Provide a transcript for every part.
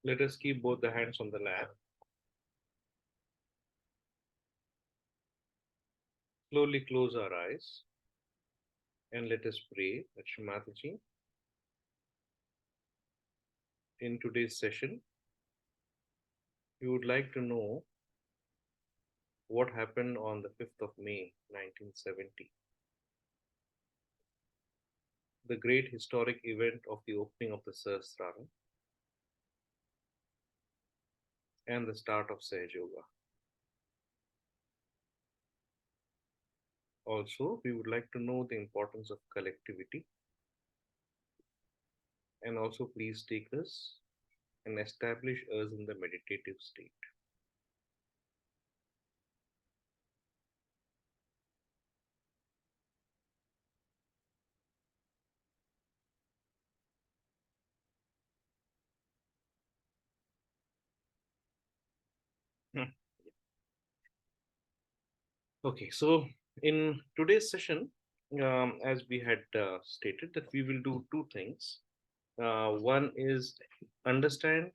Let us keep both the hands on the lap. Slowly close our eyes and let us pray that Shrimataji, in today's session, we would like to know what happened on the 5th of May 1970, the great historic event of the opening of the Sahasrara and the start of Sahaj Yoga. Also, we would like to know the importance of collectivity, and also please take us and establish us in the meditative state. Hmm. Okay, so in today's session, as we had stated, that we will do two things. One is understand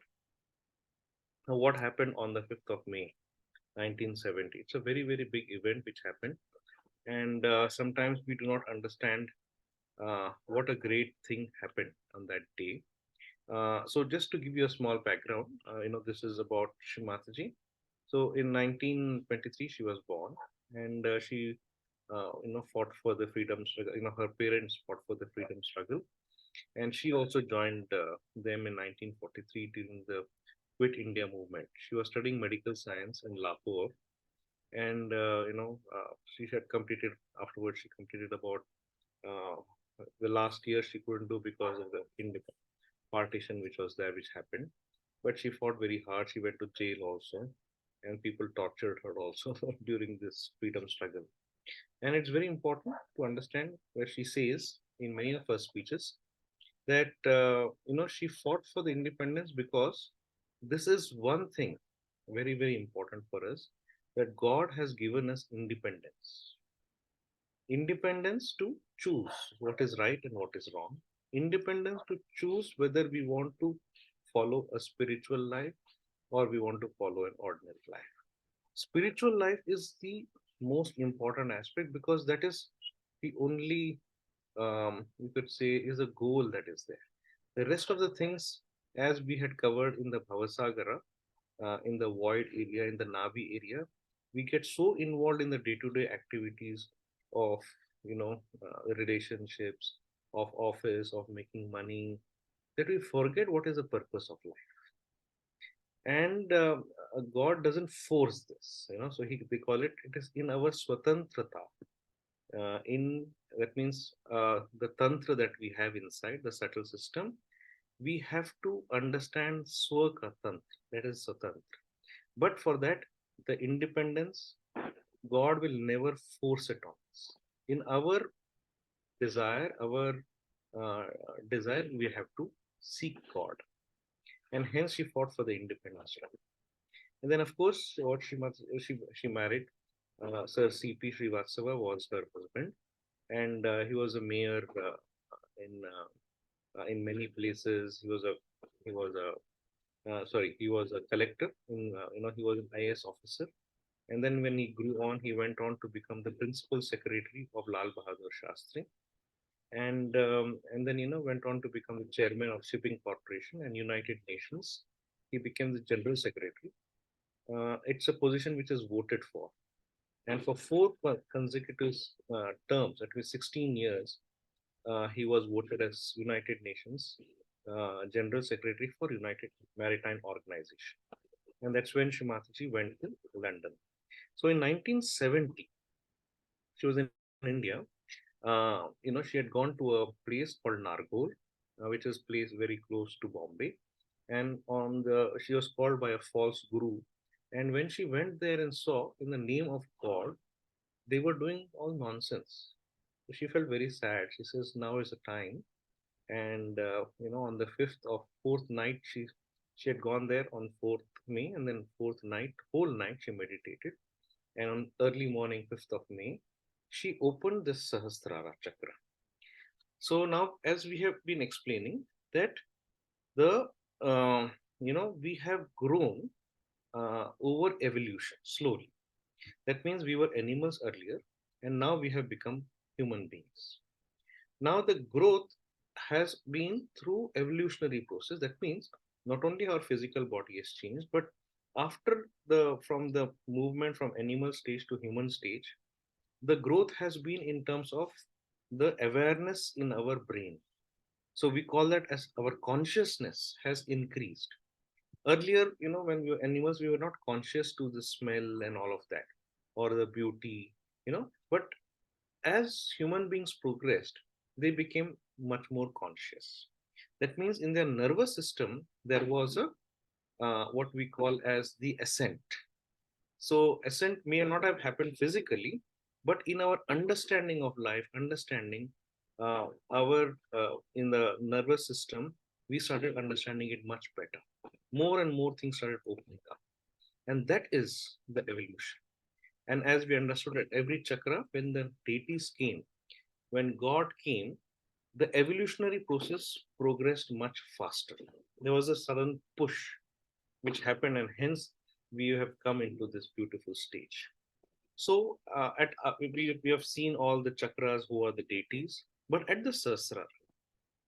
what happened on the 5th of May 1970. It's a very, very big event which happened, and sometimes we do not understand what a great thing happened on that day. So just to give you a small background, this is about Shrimataji. So in 1923, she was born, and she, fought for the freedom struggle. Her parents fought for the freedom struggle, and she also joined them in 1943 during the Quit India movement. She was studying medical science in Lahore, and she had completed afterwards. She completed about uh, the last year she couldn't do because of the partition which was there, which happened. But she fought very hard. She went to jail also, and people tortured her also during this freedom struggle. And it's very important to understand where she says in many of her speeches that she fought for the independence because this is one thing very, very important for us, that God has given us independence to choose what is right and what is wrong, independence to choose whether we want to follow a spiritual life or we want to follow an ordinary life. Spiritual life is the most important aspect because that is the only, you could say, is a goal that is there. The rest of the things, as we had covered in the Bhavasagara, in the void area, in the Navi area, we get so involved in the day-to-day activities of, relationships, of office, of making money, that we forget what is the purpose of life. And God doesn't force this, so they call it, it is in our swatantrata. In That means the tantra that we have inside the subtle system, we have to understand swaka tantra, that is swatantra. But for that, the independence, God will never force it on us. In our uh, desire, we have to seek God, and hence she fought for the independence. And then, of course, what she married Sir C.P. Srivastava was her husband, and he was a mayor in many places. He was a collector. He was an IAS officer. And then when he grew on, he went on to become the principal secretary of Lal Bahadur Shastri. And then, went on to become the chairman of Shipping Corporation and United Nations. He became the general secretary. It's a position which is voted for. And for four consecutive terms, at least 16 years, he was voted as United Nations General Secretary for United Maritime Organization. And that's when Shrimataji went to London. So in 1970, she was in India. She had gone to a place called Nargol, which is place very close to Bombay. And she was called by a false guru. And when she went there and saw, in the name of God, they were doing all nonsense. So she felt very sad. She says, now is the time. And on the fourth night, she had gone there on 4th May, and then fourth night, whole night she meditated. And on early morning, 5th of May, she opened this Sahasrara chakra. So now, as we have been explaining, that the we have grown over evolution slowly. That means we were animals earlier, and now we have become human beings. Now the growth has been through evolutionary process. That means not only our physical body has changed, but after the from the movement from animal stage to human stage, the growth has been in terms of the awareness in our brain. So we call that as our consciousness has increased. Earlier, when we were animals, we were not conscious to the smell and all of that, or the beauty, but as human beings progressed, they became much more conscious. That means in their nervous system, there was a what we call as the ascent. So ascent may not have happened physically, but in our understanding of life, understanding our in the nervous system, we started understanding it much better. More and more things started opening up, and that is the evolution. And as we understood at every chakra, when the deities came, when God came, the evolutionary process progressed much faster. There was a sudden push which happened, and hence we have come into this beautiful stage. So, we have seen all the chakras who are the deities, but at the Sahasrara,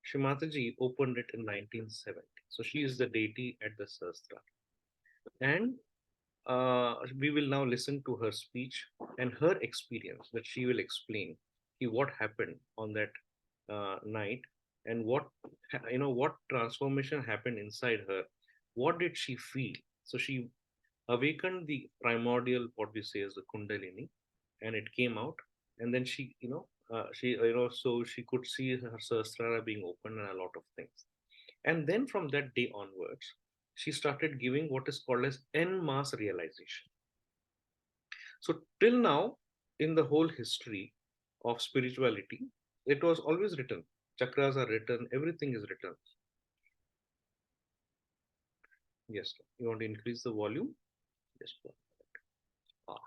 Shrimataji opened it in 1970. So, she is the deity at the Sahasrara. And we will now listen to her speech and her experience that she will explain what happened on that night, and what transformation happened inside her. What did she feel? So she awakened the primordial, what we say is the kundalini, and it came out. And then so she could see her sahasrara being open and a lot of things. And then from that day onwards, she started giving what is called as en masse realization. So till now, in the whole history of spirituality, it was always written. Chakras are written, everything is written. Yes, you want to increase the volume? Yes. Ah,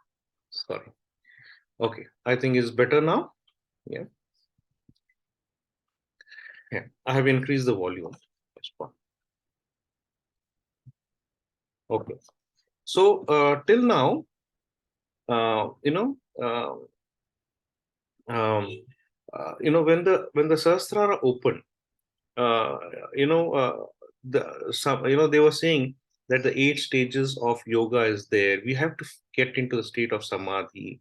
sorry. Okay, I think it's better now. Yeah. Yeah, I have increased the volume. Okay. So till now, uh, you know, uh, um, when the Sahasrara opened, uh, you know, they were saying that the 8 stages of yoga is there. We have to get into the state of samadhi.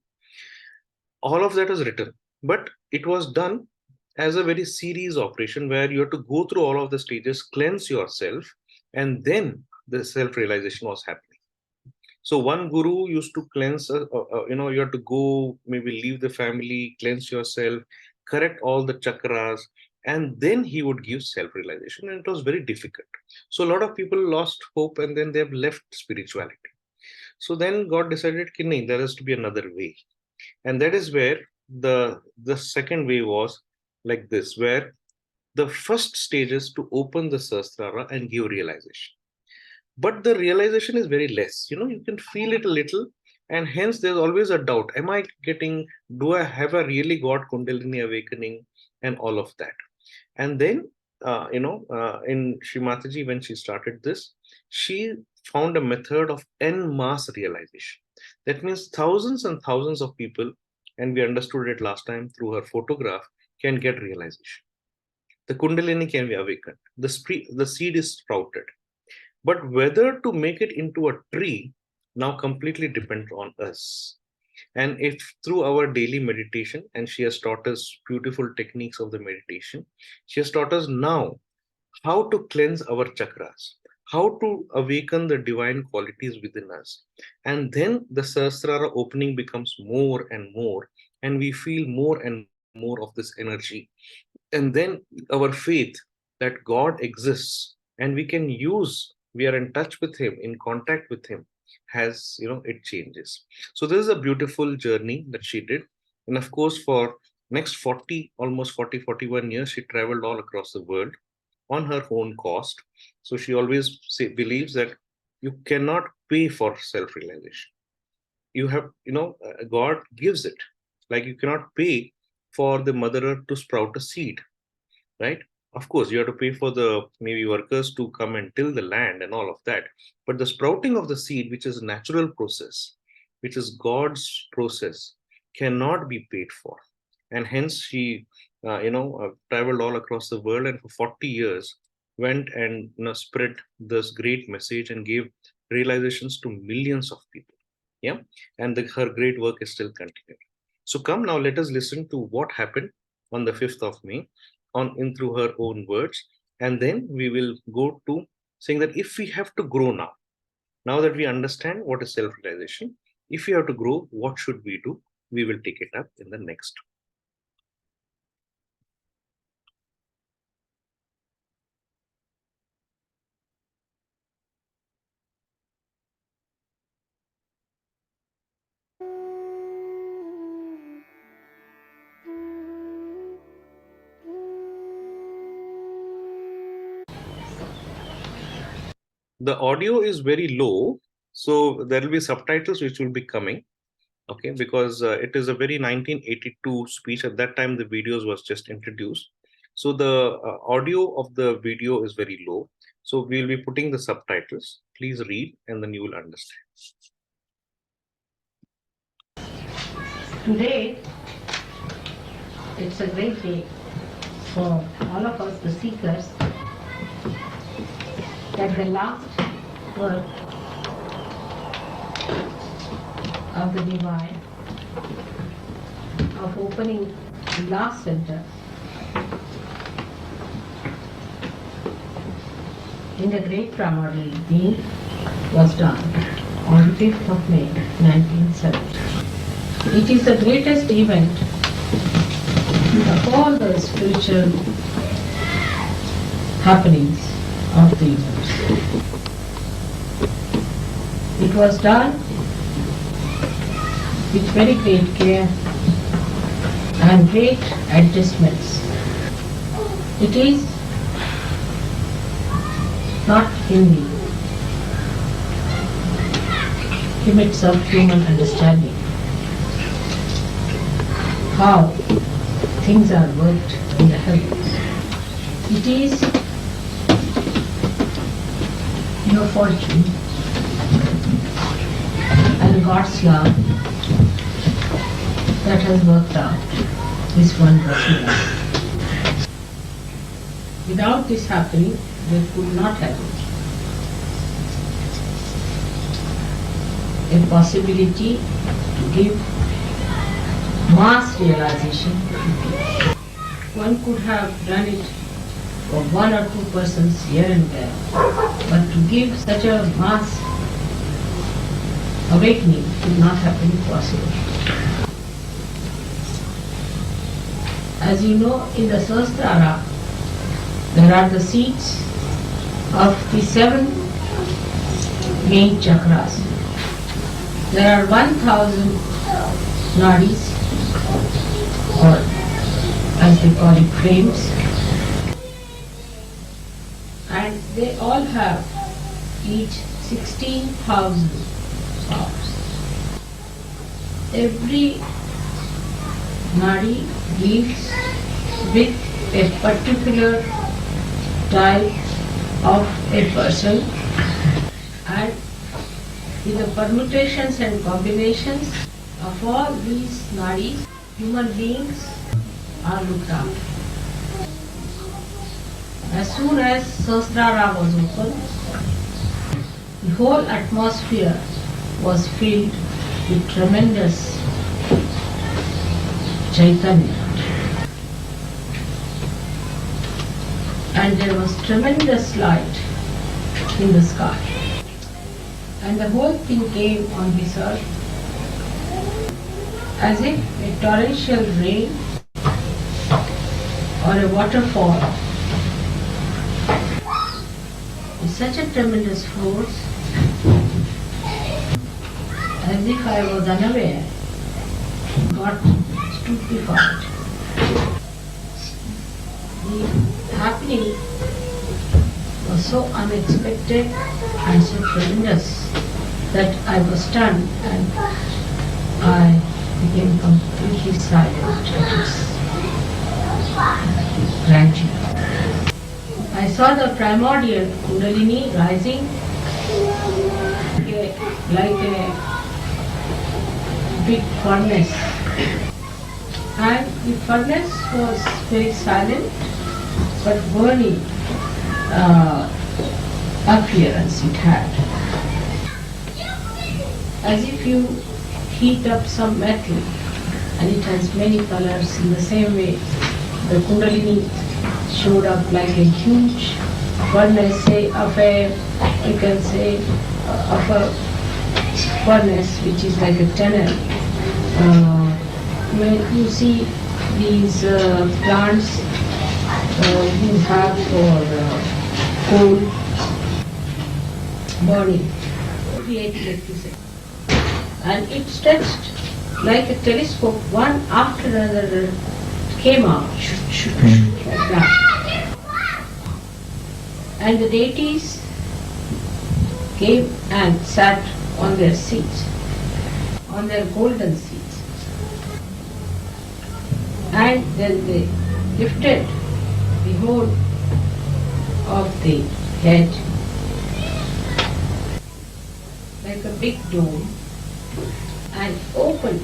All of that is written, but it was done as a very serious operation where you have to go through all of the stages, cleanse yourself, and then the self realization was happening. So one guru used to cleanse, you have to go, maybe leave the family, cleanse yourself, correct all the chakras, and then he would give self-realization. And it was very difficult. So a lot of people lost hope, and then they've left spirituality. So then God decided, Ki, there has to be another way. And that is where the second way was like this, where the first stage is to open the Sahasrara and give realization, but the realization is very less. You can feel it a little, and hence there's always a doubt. Am I getting, do I have a really got kundalini awakening and all of that? And then in Shrimataji, when she started this, she found a method of en mass realization. That means thousands and thousands of people, and we understood it last time through her photograph, can get realization. The kundalini can be awakened, the seed is sprouted, but whether to make it into a tree now completely depends on us. And if through our daily meditation, and she has taught us beautiful techniques of the meditation, she has taught us now how to cleanse our chakras, how to awaken the divine qualities within us. And then the Sahasrara opening becomes more and more, and we feel more and more of this energy. And then our faith that God exists and we can use, we are in touch with Him, in contact with Him, has, it changes. So this is a beautiful journey that she did. And of course, for next 40, almost 40, 41 years, she traveled all across the world on her own cost. So she always believes that you cannot pay for self-realization. You have, God gives it. Like you cannot pay for the mother earth to sprout a seed, right? Of course, you have to pay for the maybe workers to come and till the land and all of that. But the sprouting of the seed, which is a natural process, which is God's process, cannot be paid for. And hence she, traveled all across the world and for 40 years went and spread this great message and gave realizations to millions of people. Yeah, and her great work is still continuing. So come now, let us listen to what happened on the 5th of May on in through her own words, and then we will go to saying that if we have to grow now that we understand what is self-realization, if we have to grow, what should we do? We will take it up in the next. The audio is very low, so there will be subtitles which will be coming. Okay, because it is a very 1982 speech. At that time, the videos was just introduced. So the audio of the video is very low. So we'll be putting the subtitles. Please read and then you will understand. Today, it's a great day for all of us, the seekers, that the last work of the Divine, of opening the last center in the great primordial being was done on 5th of May 1970. It is the greatest event of all the spiritual happenings of the universe. It was done with very great care and great adjustments. It is not in the limits of human understanding how things are worked in the heavens. It is your fortune and God's love that has worked out this wondrous miracle. Without this happening, there could not have been a possibility to give mass realization. One could have done it for 1 or 2 persons here and there, but to give such a mass awakening could not have been possible. As you know, in the Sahasrara, there are the seats of the 7 main chakras. There are 1,000 nadis, or as they call it, frames, and they all have each 16,000 powers. Every nadi deals with a particular type of a person, and in the permutations and combinations of all these nadis, human beings are looked after. As soon as Sahasrara was opened, the whole atmosphere was filled with tremendous Chaitanya. And there was tremendous light in the sky. And the whole thing came on this earth as if a torrential rain or a waterfall with such a tremendous force, as if I was unaware, got stupefied. The happening was so unexpected and so tremendous that I was stunned and I became completely silent at its grandeur. saw the primordial Kundalini rising like a big furnace. And the furnace was very silent but burning appearance it had. As if you heat up some metal and it has many colors. In the same way, the Kundalini showed up like a huge furnace, say, of a, you can say, of a furnace which is like a tunnel. When you see these plants you have for coal burning, create electricity. And it stretched like a telescope, one after another came out, like that. And the deities came and sat on their seats, on their golden seats. And then they lifted the whole of the head like a big dome and opened,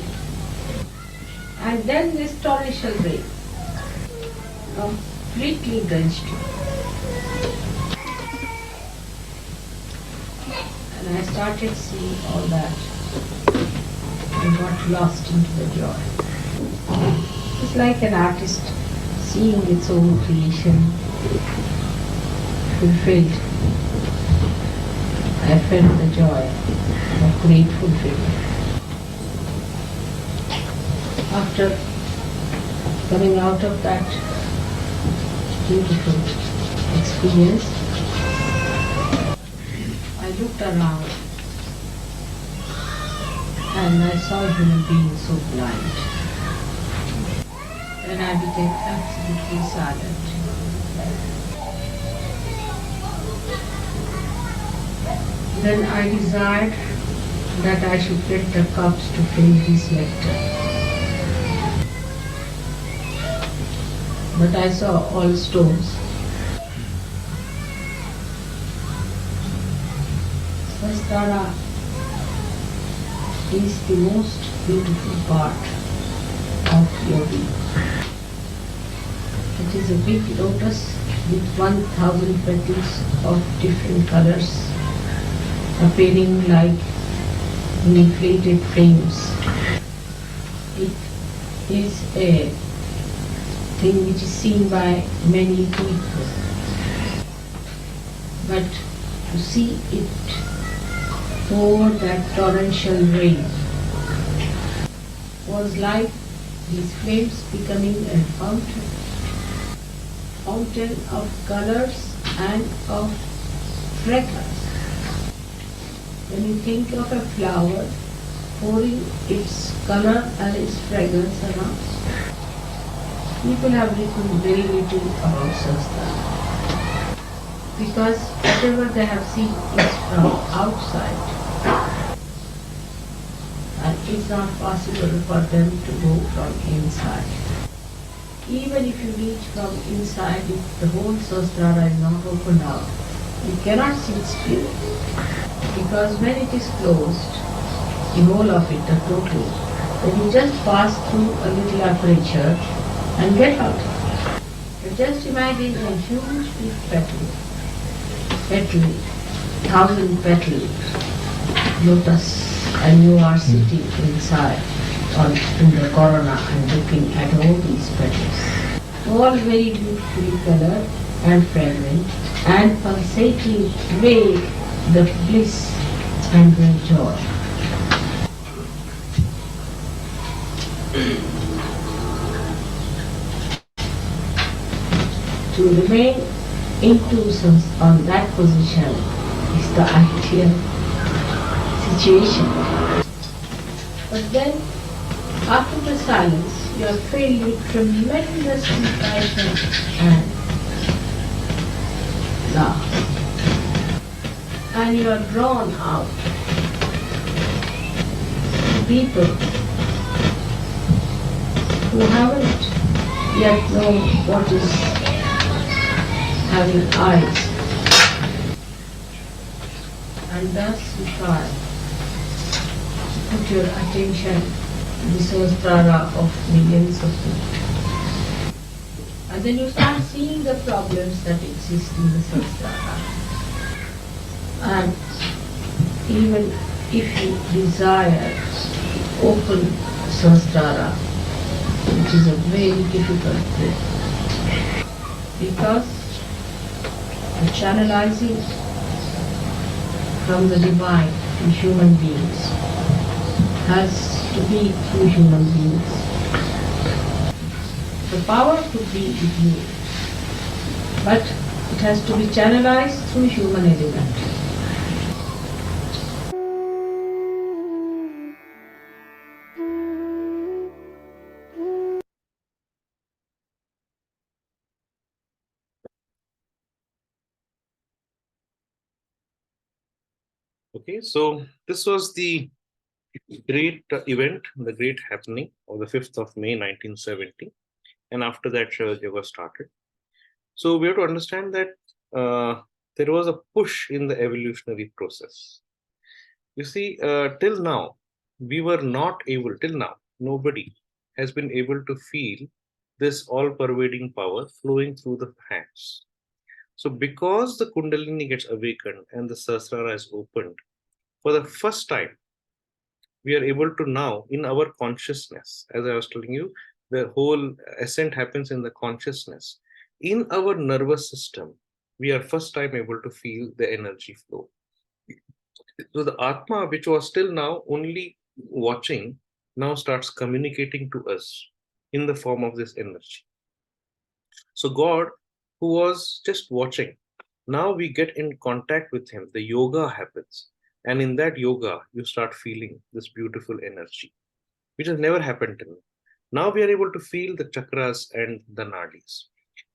and then this torrential rain completely drenched you. And I started seeing all that and got lost into the joy. It's like an artist seeing its own creation fulfilled. I felt the joy of great fulfillment. After coming out of that beautiful experience, I looked around and I saw human beings so blind. And I became absolutely silent. Then I desired that I should get the cups to fill this nectar. But I saw all stones. Sastara is the most beautiful part of yogi. It is a big lotus with 1,000 petals of different colors, appearing like inflated flames. It is a thing which is seen by many people, but to see it pour that torrential rain was like these flames becoming a fountain of colors and of fragrance. When you think of a flower pouring its color and its fragrance around, people have written very little about Sastara, because whatever they have seen is from outside, and it's not possible for them to go from inside. Even if you reach from inside, if the whole Sastara is not opened out, you cannot see its spirit, because when it is closed, the whole of it, the total, then you just pass through a little aperture and get out. But just imagine a huge big petal, 1,000 petal lotus, and you are sitting inside in the corona and looking at all these petals, all very beautifully colored and fragrant and pulsating with the bliss and the joy. To remain into on that position is the ideal situation. But then, after the silence, you are filled with tremendous compassion and love. And you are drawn out. People who haven't yet known what is having eyes, and thus you try to put your attention to the Sahasrara of millions of people. And then you start seeing the problems that exist in the Sahasrara. And even if you desire to open Sahasrara, which is a very difficult thing, because the channelizing from the divine to human beings has to be through human beings. The power could be with you, but it has to be channelized through human element. Okay, so this was the great event, the great happening of the 5th of May 1970. And after that, Shiva Yoga started. So we have to understand that there was a push in the evolutionary process. You see, till now, we were not able, till now, nobody has been able to feel this all pervading power flowing through the hands. So because the Kundalini gets awakened and the Sahasrara is opened, for the first time, we are able to now, in our consciousness, as I was telling you, the whole ascent happens in the consciousness. In our nervous system, we are first time able to feel the energy flow. So the Atma, which was still now only watching, now starts communicating to us in the form of this energy. So God, who was just watching, now we get in contact with him. The yoga happens. And in that yoga, you start feeling this beautiful energy, which has never happened to me. Now we are able to feel the chakras and the nadis.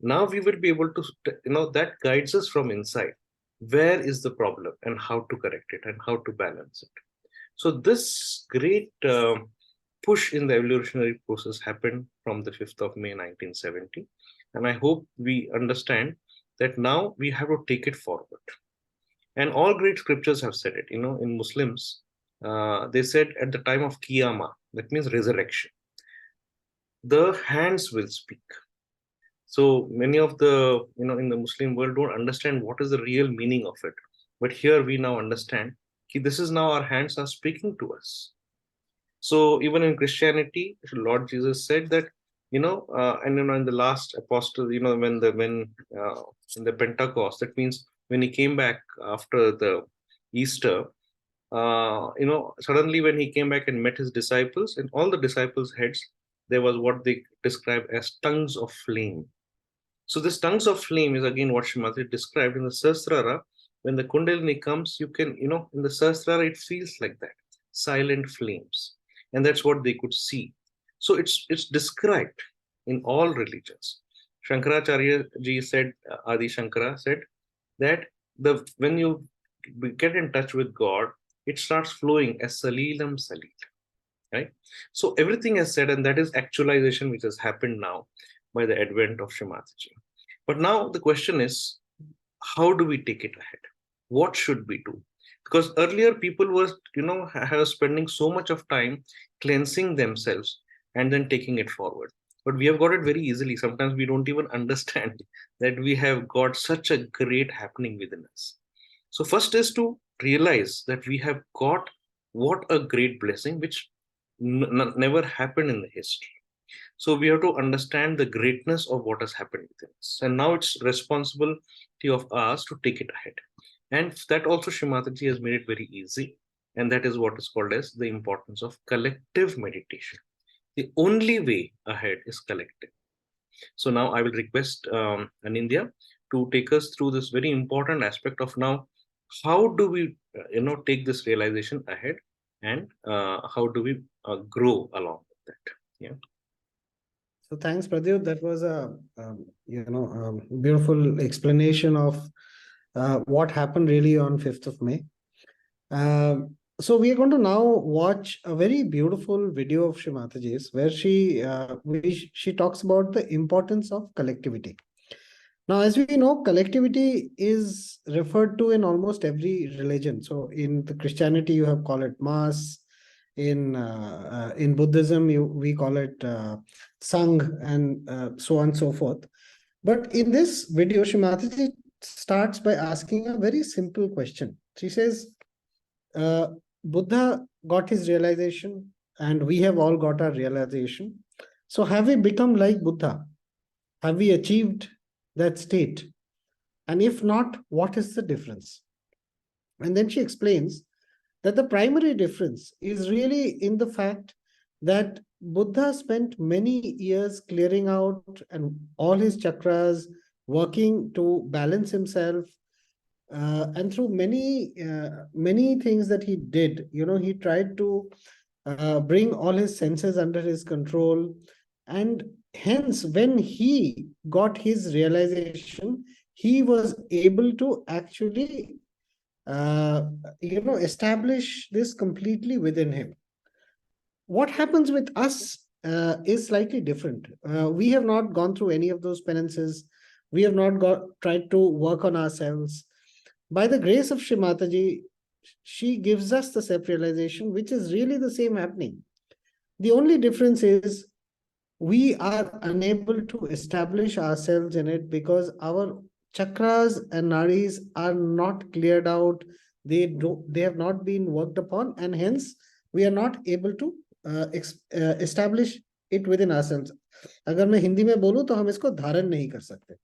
Now we will be able to, that guides us from inside. Where is the problem and how to correct it and how to balance it. So this great push in the evolutionary process happened from the 5th of May 1970. And I hope we understand that now we have to take it forward. And all great scriptures have said it. In Muslims, they said at the time of Qiyamah, that means resurrection, the hands will speak. So many of the, in the Muslim world don't understand what is the real meaning of it. But here we now understand that this is now our hands are speaking to us. So even in Christianity, Lord Jesus said that, and in the last apostle, when in the Pentecost, that means when he came back after the Easter, suddenly when he came back and met his disciples, and all the disciples' heads, there was what they describe as tongues of flame. So this tongues of flame is again what Srimati described in the Sahasrara. When the Kundalini comes, you can, in the Sahasrara, it feels like that, silent flames. And that's what they could see. So it's described in all religions. Shankaracharya ji said, Adi Shankara said that when you get in touch with God, it starts flowing as Salilam Salil. Right? So everything is said, and that is actualization which has happened now by the advent of Srimati. But now the question is, how do we take it ahead? What should we do? Because earlier people were, spending so much of time cleansing themselves and then taking it forward. But we have got it very easily. Sometimes we don't even understand that we have got such a great happening within us. So first is to realize that we have got what a great blessing, which never happened in the history. So we have to understand the greatness of what has happened within us. And now it's responsibility of us to take it ahead. And that also Srimati has made it very easy. And that is what is called as the importance of collective meditation. The only way ahead is collective. So now I will request Anindya to take us through this very important aspect of now, how do we, take this realization ahead, and how do we grow along with that? Yeah. So thanks, Pradyut. That was a beautiful explanation of what happened really on 5th of May. So we are going to now watch a very beautiful video of Shri Mataji's where she talks about the importance of collectivity. Now, as we know, collectivity is referred to in almost every religion. So, in the Christianity, you have call it mass. In Buddhism, we call it Sangh, and so on and so forth. But in this video, Shrimataji starts by asking a very simple question. She says, Buddha got his realization, and we have all got our realization. So, have we become like Buddha? Have we achieved that state? And if not, what is the difference? And then she explains that the primary difference is really in the fact that Buddha spent many years clearing out and all his chakras, working to balance himself, and through many things that he did, he tried to bring all his senses under his control. And hence, when he got his realization, he was able to actually establish this completely within him. What happens with us is slightly different. We have not gone through any of those penances. We have not tried to work on ourselves. By the grace of Shrimataji, she gives us the self-realization, which is really the same happening. The only difference is we are unable to establish ourselves in it because our chakras and nadis are not cleared out. They have not been worked upon, and hence we are not able to establish it within ourselves. अगर मैं हिंदी में बोलूं तो हम इसको धारण नहीं कर सकते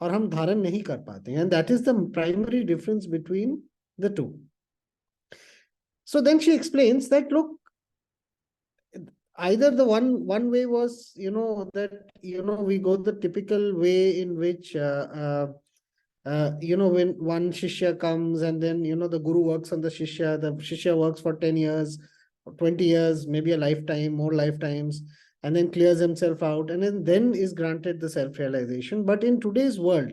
और हम धारण नहीं कर पाते, and that is the primary difference between the two. So then she explains that, look, either the one way was, that we go the typical way in which when one shishya comes, and then the guru works on the shishya works for 10 years, 20 years, maybe a lifetime, more lifetimes, and then clears himself out, and then is granted the self-realization. But in today's world,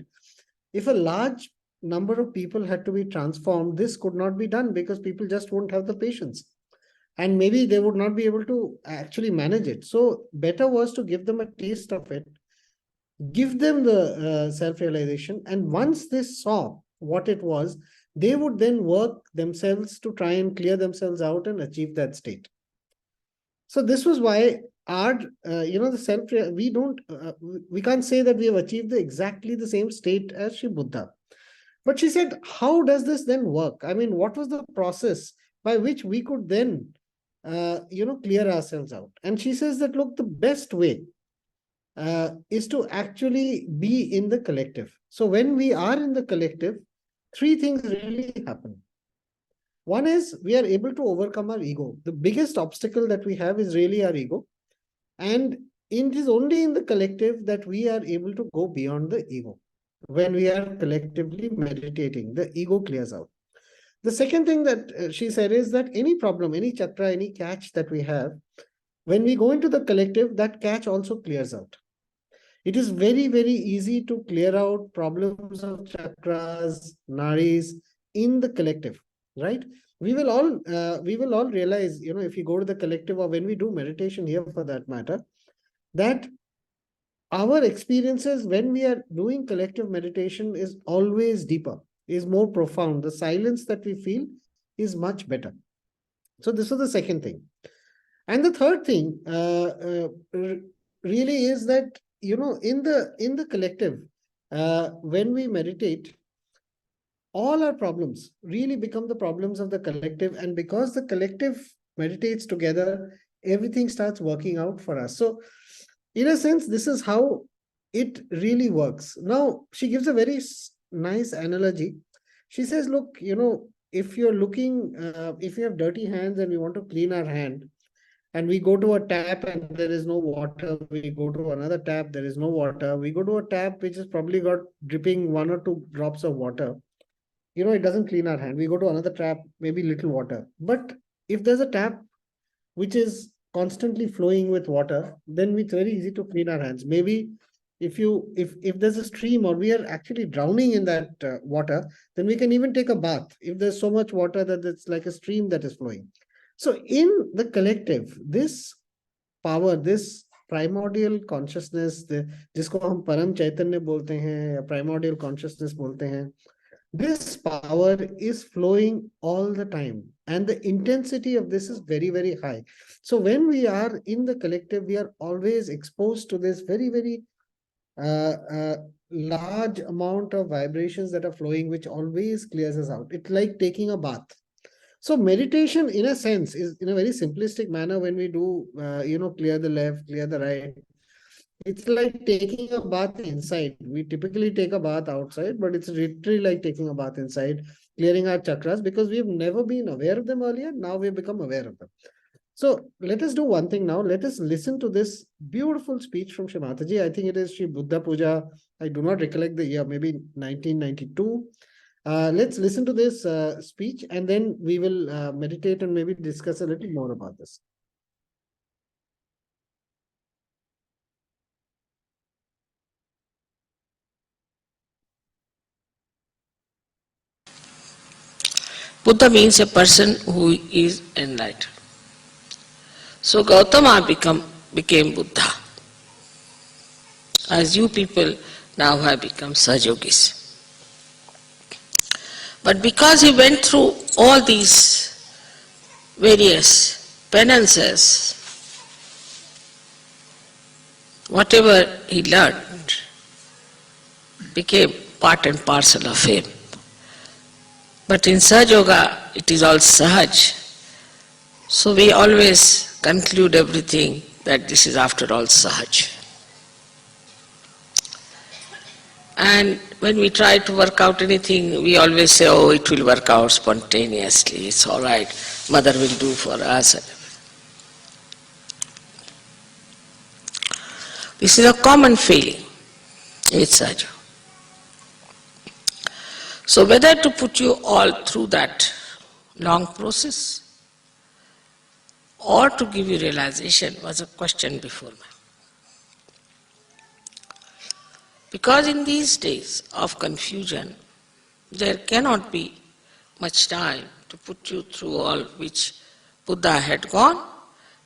if a large number of people had to be transformed, this could not be done because people just won't have the patience. And maybe they would not be able to actually manage it. So better was to give them a taste of it, give them the self-realization. And once they saw what it was, they would then work themselves to try and clear themselves out and achieve that state. So this was why our, the self, we can't say that we have achieved exactly the same state as Shri Buddha. But she said, how does this then work? I mean, what was the process by which we could then clear ourselves out? And she says that, look, the best way is to actually be in the collective. So when we are in the collective, three things really happen. One is we are able to overcome our ego. The biggest obstacle that we have is really our ego. And it is only in the collective that we are able to go beyond the ego. When we are collectively meditating, the ego clears out. The second thing that she said is that any problem, any chakra, any catch that we have, when we go into the collective, that catch also clears out. It is very, very easy to clear out problems of chakras, nadis in the collective, right? We will all realize, if you go to the collective, or when we do meditation here for that matter, that our experiences when we are doing collective meditation is always deeper, is more profound. The silence that we feel is much better. So this is the second thing. And the third thing really is that, in the collective, when we meditate, all our problems really become the problems of the collective. And because the collective meditates together, everything starts working out for us. So in a sense, this is how it really works. Now, she gives a very nice analogy. She says, look, if you're looking, if you have dirty hands and we want to clean our hand, and we go to a tap and there is no water, we go to another tap, there is no water, we go to a tap which has probably got dripping 1 or 2 drops of water, it doesn't clean our hand. We go to another tap, maybe little water. But if there's a tap which is constantly flowing with water, then it's very easy to clean our hands. Maybe if there's a stream, or we are actually drowning in that water, then we can even take a bath if there's so much water that it's like a stream that is flowing. So in the collective, this power, this primordial consciousness, जिसको हम परम चैतन्य बोलते हैं या primordial consciousness बोलते हैं, this power is flowing all the time, and the intensity of this is very, very high. So when we are in the collective, we are always exposed to this very, very large amount of vibrations that are flowing, which always clears us out. It's like taking a bath. So meditation, in a sense, is in a very simplistic manner when we do, clear the left, clear the right. It's like taking a bath inside. We typically take a bath outside, but it's literally like taking a bath inside, clearing our chakras because we've never been aware of them earlier. Now we've become aware of them. So let us do one thing now. Let us listen to this beautiful speech from Shri Mataji. I think it is Shri Buddha Puja. I do not recollect the year, maybe 1992. Let's listen to this speech and then we will meditate and maybe discuss a little more about this. Buddha means a person who is enlightened. So Gautama became Buddha, as you people now have become Sajogis. But because he went through all these various penances, whatever he learned became part and parcel of him. But in Sahaja Yoga, it is all Sahaj. So we always conclude everything that this is after all Sahaj. And when we try to work out anything, we always say, oh, it will work out spontaneously, it's all right, Mother will do for us. This is a common feeling with Sahaja. So whether to put you all through that long process or to give you realization was a question before me. Because in these days of confusion, there cannot be much time to put you through all which Buddha had gone,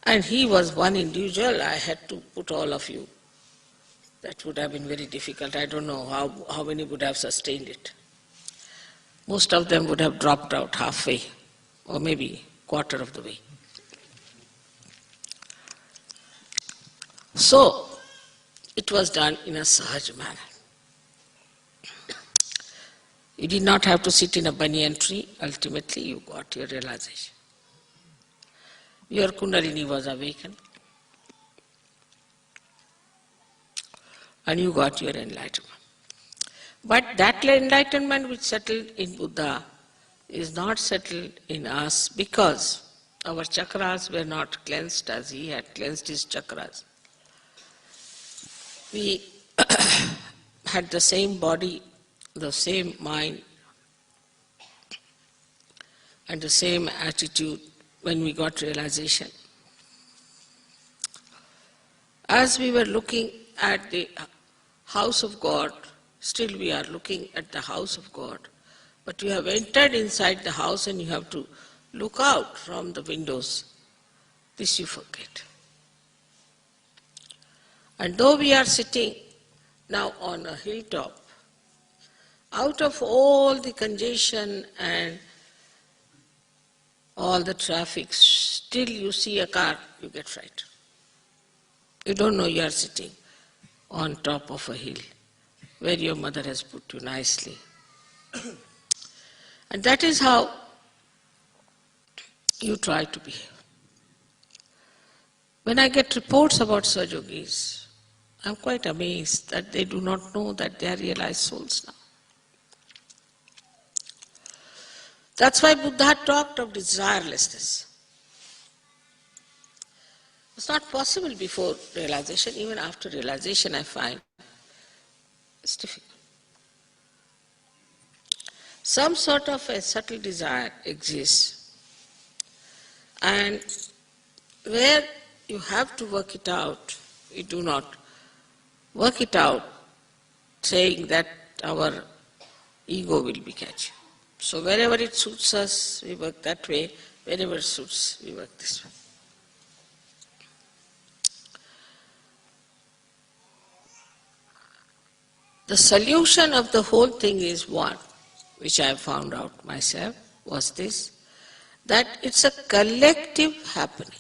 and he was one individual, I had to put all of you. That would have been very difficult. I don't know how many would have sustained it. Most of them would have dropped out halfway, or maybe quarter of the way. So, it was done in a Sahaj manner. You did not have to sit in a banyan tree, ultimately you got your realization. Your Kundalini was awakened, and you got your enlightenment. But that enlightenment which settled in Buddha is not settled in us because our chakras were not cleansed as he had cleansed his chakras. We had the same body, the same mind, and the same attitude when we got realization. As we were looking at the house of God, still we are looking at the house of God, but you have entered inside the house and you have to look out from the windows. This you forget. And though we are sitting now on a hilltop, out of all the congestion and all the traffic, still you see a car, you get frightened. You don't know you are sitting on top of a hill where your mother has put you nicely. And that is how you try to behave. When I get reports about Sajogis, I'm quite amazed that they do not know that they are realized souls now. That's why Buddha talked of desirelessness. It's not possible before realization, even after realization I find it's difficult. Some sort of a subtle desire exists, and where you have to work it out, we do not work it out saying that our ego will be catched. So wherever it suits us, we work that way. Wherever it suits, we work this way. The solution of the whole thing is one, which I found out myself, was this, that it's a collective happening.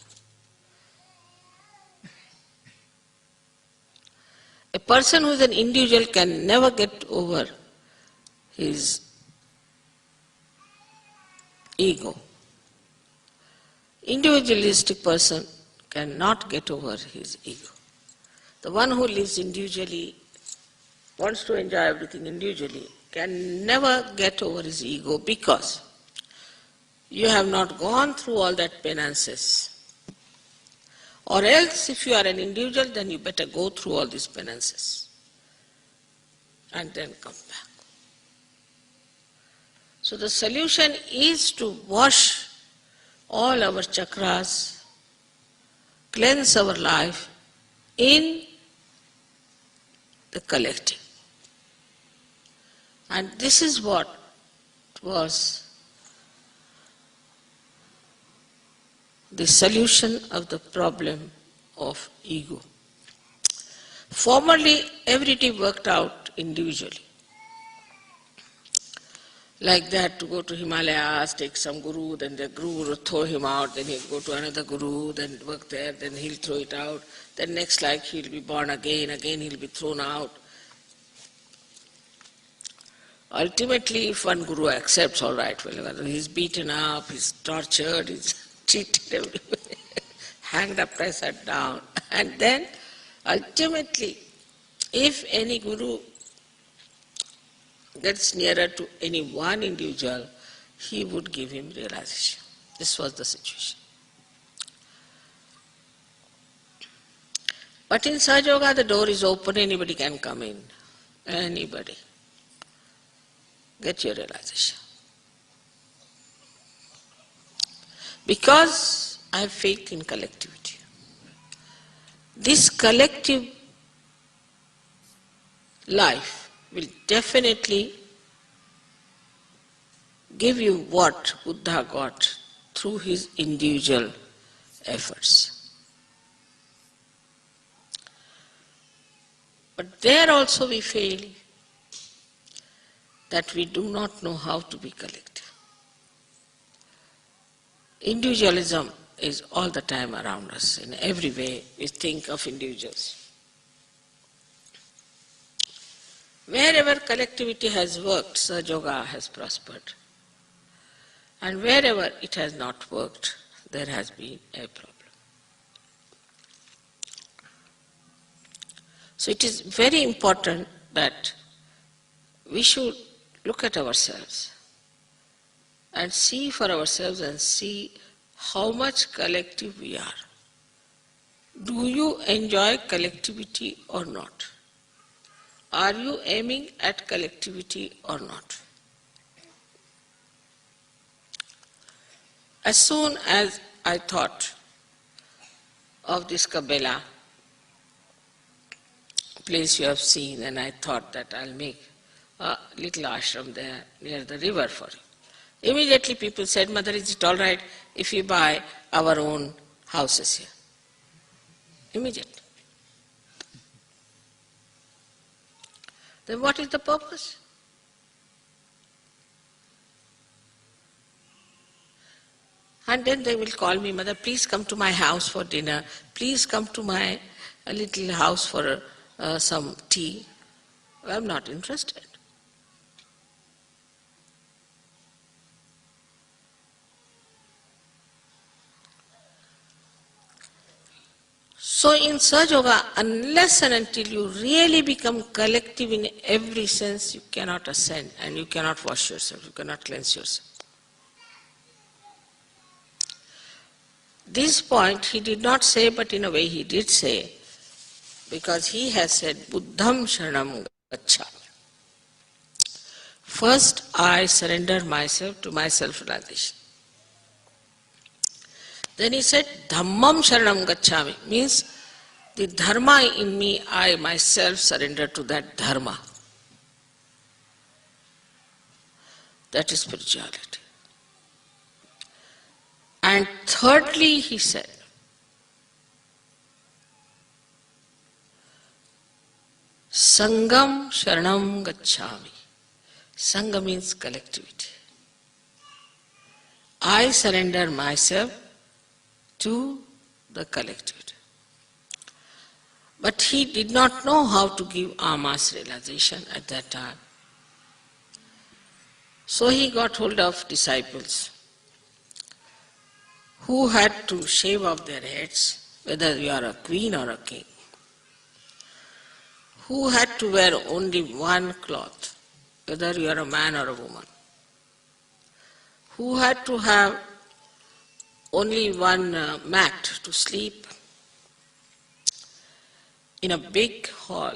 A person who is an individual can never get over his ego. Individualistic person cannot get over his ego. The one who lives individually, wants to enjoy everything individually, can never get over his ego because you have not gone through all that penances. Or else, if you are an individual, then you better go through all these penances and then come back. So the solution is to wash all our chakras, cleanse our life in the collective. And this is what was the solution of the problem of ego. Formerly, everything worked out individually. Like that, to go to Himalayas, take some guru, then the guru will throw him out, then he'll go to another guru, then work there, then he'll throw it out. Then next life he'll be born again he'll be thrown out. Ultimately, if one guru accepts, all right, well, he's beaten up, he's tortured, he's cheated everywhere, hanged upside down. And then, ultimately, if any guru gets nearer to any one individual, he would give him realization. This was the situation. But in Sahaja Yoga, the door is open, anybody can come in. Anybody. Get your realization. Because I have faith in collectivity. This collective life will definitely give you what Buddha got through his individual efforts. But there also we fail, that we do not know how to be collective. Individualism is all the time around us. In every way we think of individuals. Wherever collectivity has worked, Sahaja Yoga has prospered. And wherever it has not worked, there has been a problem. So it is very important that we should look at ourselves and see for ourselves and see how much collective we are. Do you enjoy collectivity or not? Are you aiming at collectivity or not? As soon as I thought of this Kabela place you have seen, and I thought that I'll make a little ashram there near the river for you. Immediately people said, Mother, is it all right if we buy our own houses here? Immediately. Then what is the purpose? And then they will call me, Mother, please come to my house for dinner. Please come to my little house for some tea. I'm not interested. So in Sahaja Yoga, unless and until you really become collective in every sense, you cannot ascend and you cannot wash yourself, you cannot cleanse yourself. This point he did not say, but in a way he did say, because he has said, Buddham Sharanam Gacchami. First I surrender myself to my self-realization. Then he said, Dhammam Sharanam Gacchami, means the dharma in me, I myself surrender to that dharma. That is spirituality. And thirdly, he said, Sangam Sharanam Gacchami. Sangha means collectivity. I surrender myself to the collectivity. But he did not know how to give mass realization at that time. So he got hold of disciples who had to shave off their heads, whether you are a queen or a king, who had to wear only one cloth, whether you are a man or a woman, who had to have only one mat to sleep in a big hall,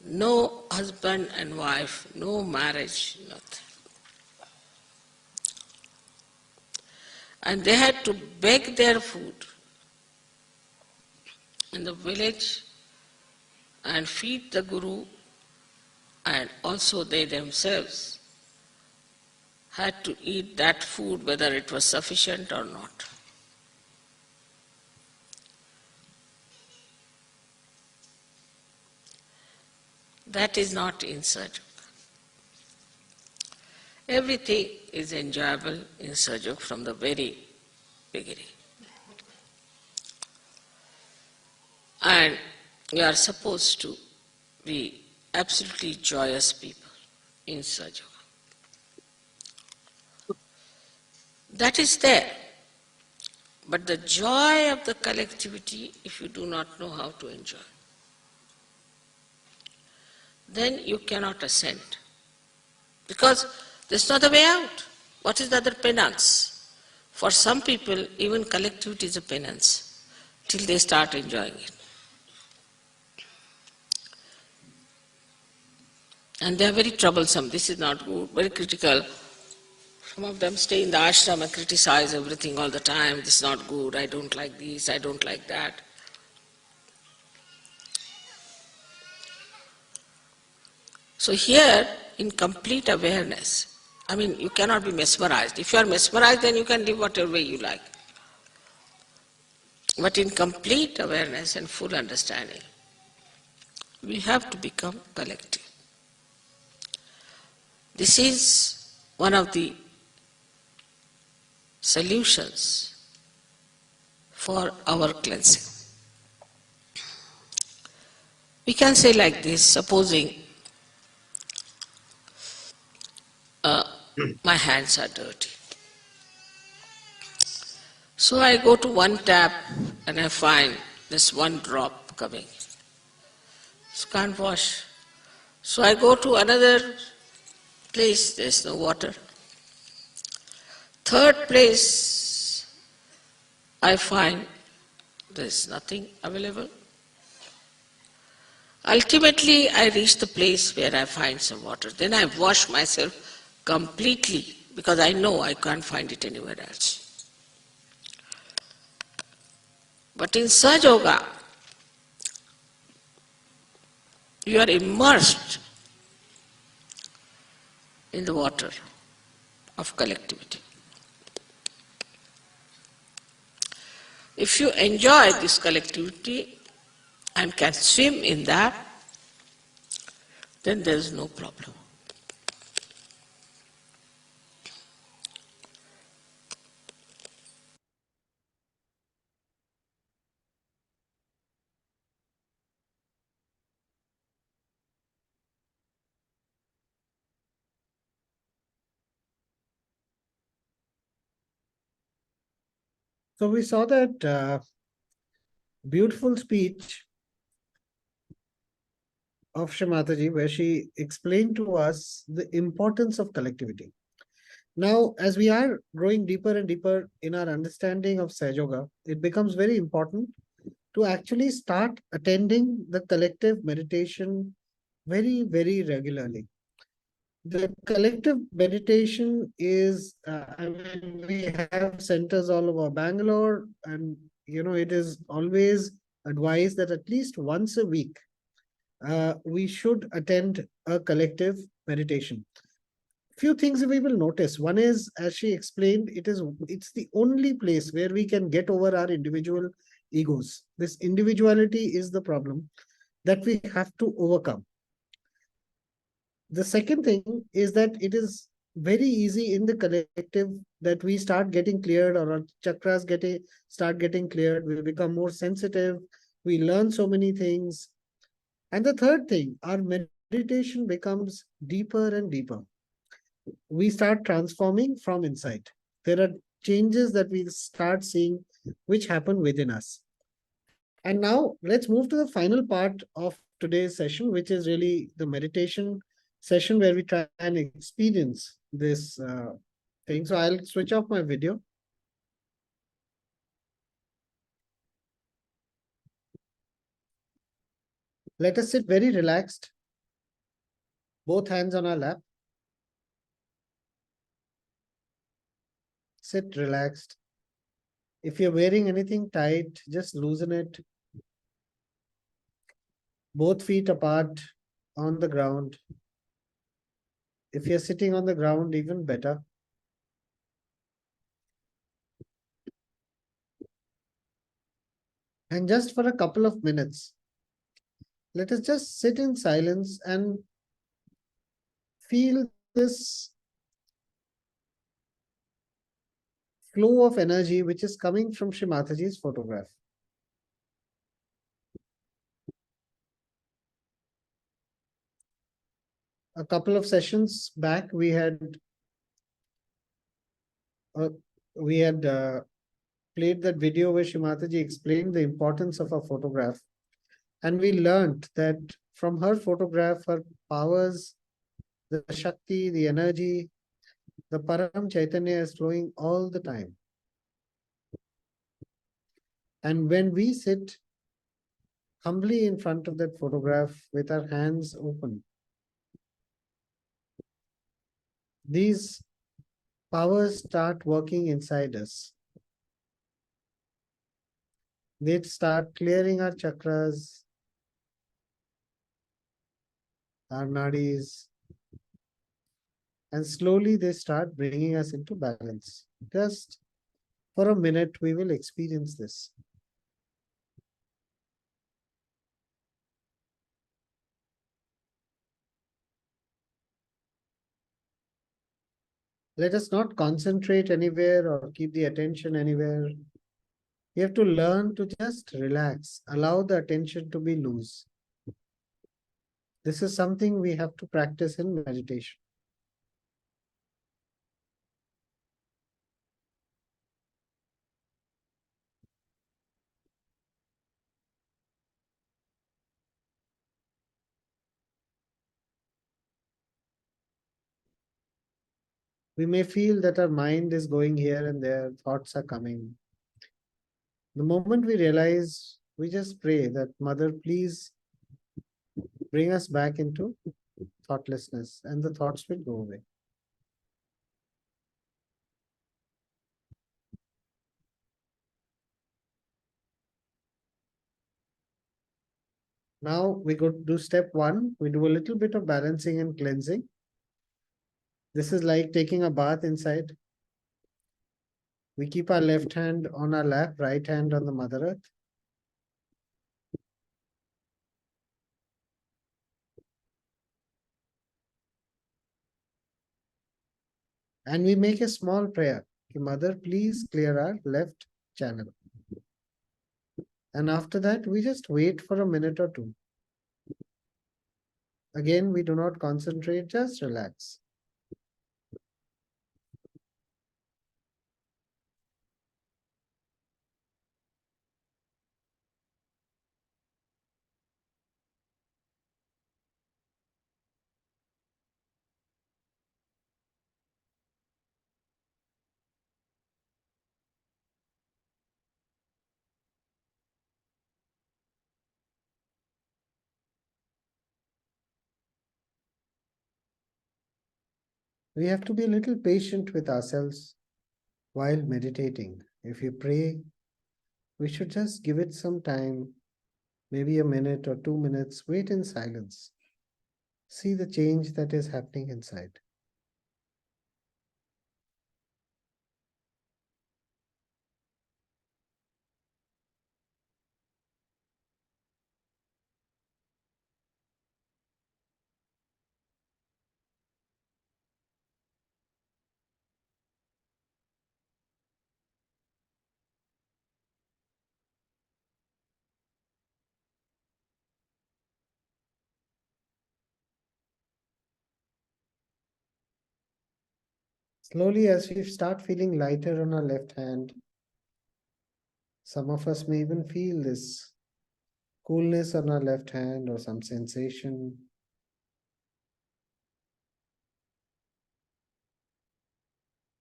no husband and wife, no marriage, nothing. And they had to beg their food in the village and feed the Guru, and also they themselves had to eat that food whether it was sufficient or not. That is not in Sajok. Everything is enjoyable in Sajok from the very beginning. And you are supposed to be absolutely joyous people in Sajok. That is there. But the joy of the collectivity, if you do not know how to enjoy, then you cannot ascend. Because there's not a way out. What is the other penance? For some people, even collectivity is a penance till they start enjoying it. And they are very troublesome. This is not good, very critical. Some of them stay in the ashram and criticize everything all the time. This is not good, I don't like this, I don't like that. So here, in complete awareness, you cannot be mesmerized. If you are mesmerized, then you can live whatever way you like. But in complete awareness and full understanding, we have to become collective. This is one of the solutions for our cleansing. We can say like this, supposing my hands are dirty. So I go to one tap and I find this one drop coming. So can't wash. So I go to another place, there's no water. Third place, I find there's nothing available. Ultimately, I reach the place where I find some water. Then I wash myself completely because I know I can't find it anywhere else. But in Sahaja Yoga, you are immersed in the water of collectivity. If you enjoy this collectivity and can swim in that, then there is no problem. So we saw that beautiful speech of Shri where she explained to us the importance of collectivity. Now, as we are growing deeper and deeper in our understanding of Sahaja Yoga, it becomes very important to actually start attending the collective meditation very, very regularly. The collective meditation is, we have centers all over Bangalore, and it is always advised that at least once a week, we should attend a collective meditation. Few things we will notice. One is, as she explained, it's the only place where we can get over our individual egos. This individuality is the problem. that we have to overcome. The second thing is that it is very easy in the collective that we start getting cleared, or our chakras start getting cleared. We become more sensitive. We learn so many things. And the third thing, our meditation becomes deeper and deeper. We start transforming from inside. There are changes that we start seeing which happen within us. And now let's move to the final part of today's session, which is really the meditation session where we try and experience this thing. So I'll switch off my video. Let us sit very relaxed, both hands on our lap. Sit relaxed. If you're wearing anything tight, just loosen it. Both feet apart on the ground. If you're sitting on the ground, even better. And just for a couple of minutes, let us just sit in silence and feel this flow of energy which is coming from Shri Mataji's photograph. A couple of sessions back, uh, we had played that video where Shri Mataji explained the importance of a photograph, and we learned that from her photograph, her powers, the Shakti, the energy, the Param Chaitanya is flowing all the time. And when we sit humbly in front of that photograph with our hands open, these powers start working inside us. They start clearing our chakras, our nadis, and slowly they start bringing us into balance. Just for a minute, we will experience this. Let us not concentrate anywhere or keep the attention anywhere. We have to learn to just relax, allow the attention to be loose. This is something we have to practice in meditation. We may feel that our mind is going here and there, thoughts are coming. The moment we realize, we just pray that, Mother, please bring us back into thoughtlessness, and the thoughts will go away. Now we go to do step one. We do a little bit of balancing and cleansing. This is like taking a bath inside. We keep our left hand on our lap, right hand on the Mother Earth. And we make a small prayer. Mother, please clear our left channel. And after that, we just wait for a minute or two. Again, we do not concentrate, just relax. We have to be a little patient with ourselves while meditating. If we pray, we should just give it some time, maybe a minute or 2 minutes, wait in silence. See the change that is happening inside. Slowly, as we start feeling lighter on our left hand, some of us may even feel this coolness on our left hand or some sensation.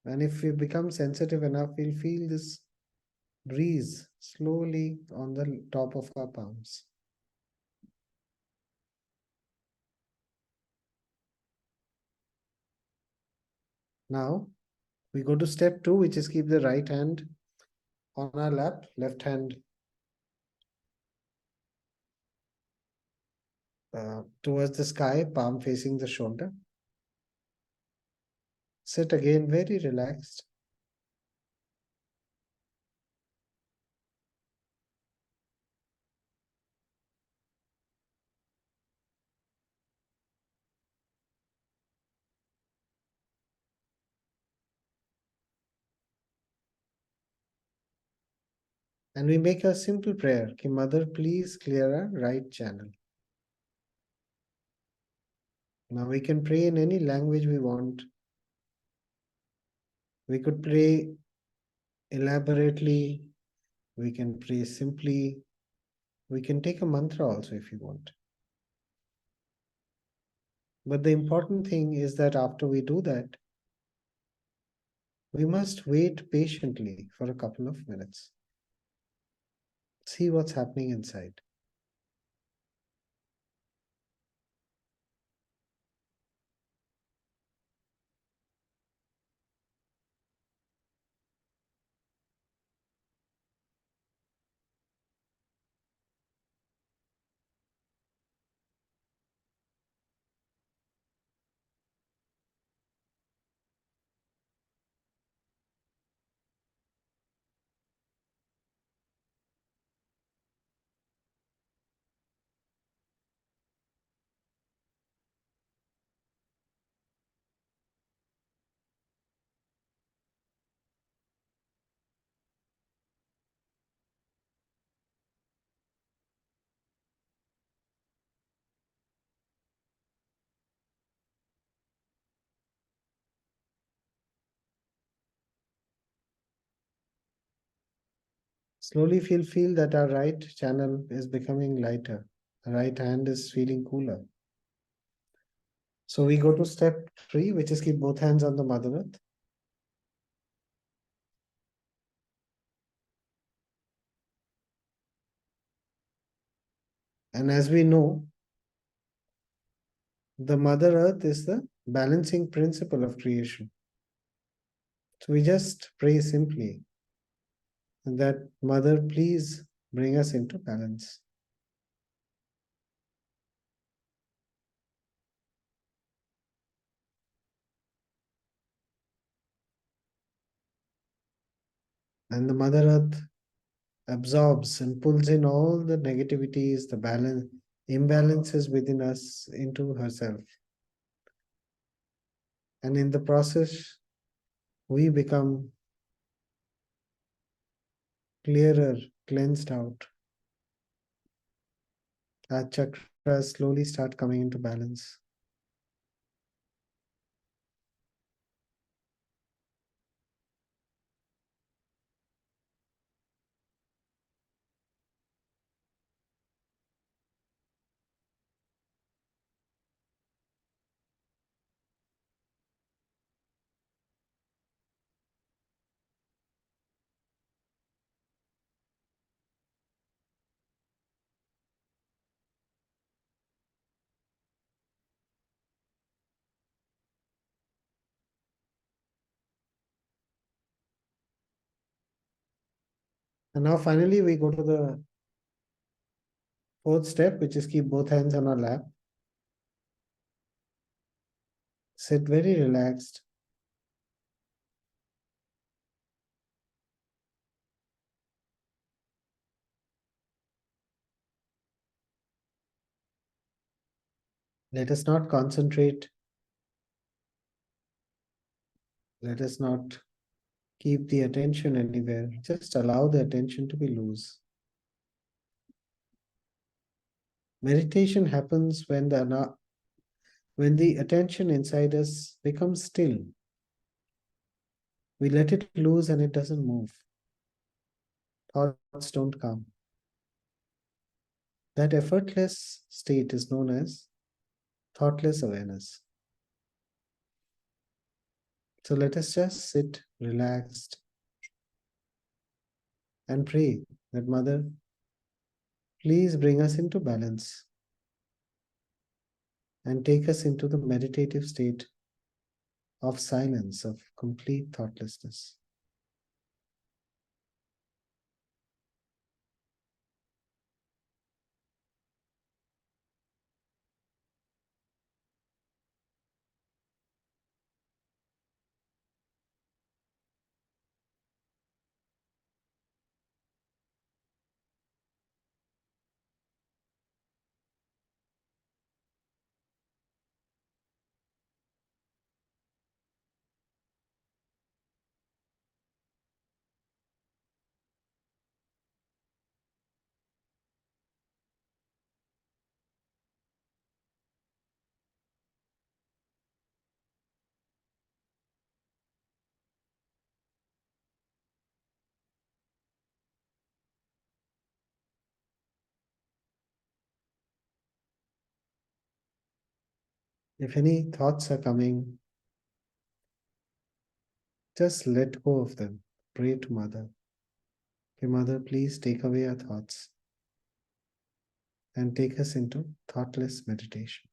And if we become sensitive enough, we'll feel this breeze slowly on the top of our palms. Now we go to step 2, which is keep the right hand on our lap, left hand towards the sky, palm facing the shoulder. Sit again very relaxed. And we make a simple prayer, Ki Mother, please clear our right channel. Now we can pray in any language we want. We could pray elaborately. We can pray simply. We can take a mantra also if you want. But the important thing is that after we do that, we must wait patiently for a couple of minutes. See what's happening inside. Slowly feel that our right channel is becoming lighter. The right hand is feeling cooler. So we go to step 3, which is keep both hands on the Mother Earth. And as we know, the Mother Earth is the balancing principle of creation. So we just pray simply that Mother, please bring us into balance. And the Mother Earth absorbs and pulls in all the negativities, the imbalances within us into herself. And in the process, we become clearer, cleansed out. Our chakras slowly start coming into balance. And now finally we go to the 4th step, which is keep both hands on our lap. Sit very relaxed. Let us not concentrate. Let us not keep the attention anywhere. Just allow the attention to be loose. Meditation happens when the attention inside us becomes still. We let it loose and it doesn't move. Thoughts don't come. That effortless state is known as thoughtless awareness. So let us just sit relaxed and pray that Mother, please bring us into balance and take us into the meditative state of silence, of complete thoughtlessness. If any thoughts are coming, just let go of them. Pray to Mother. Okay, Mother, please take away our thoughts and take us into thoughtless meditation.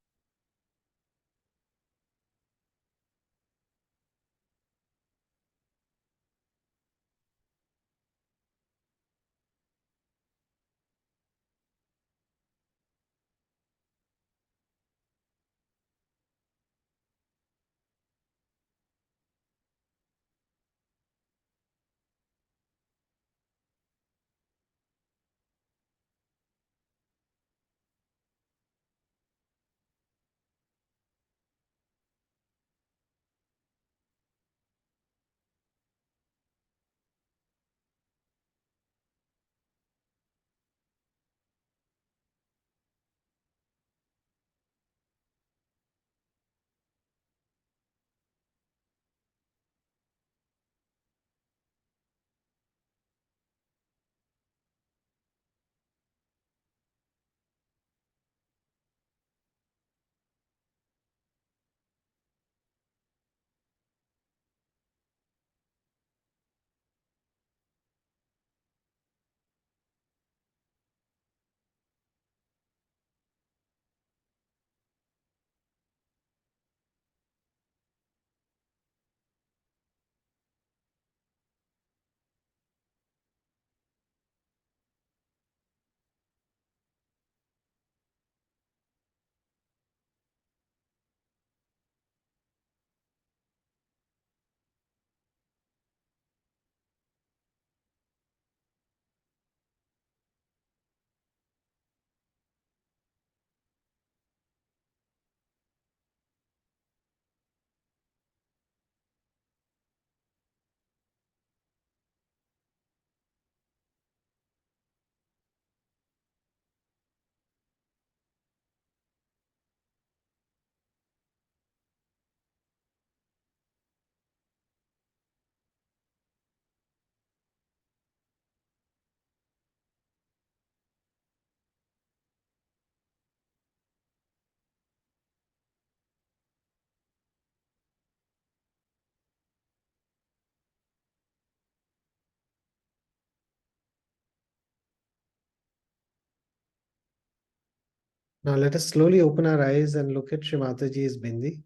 Now let us slowly open our eyes and look at Shri Mataji's bindi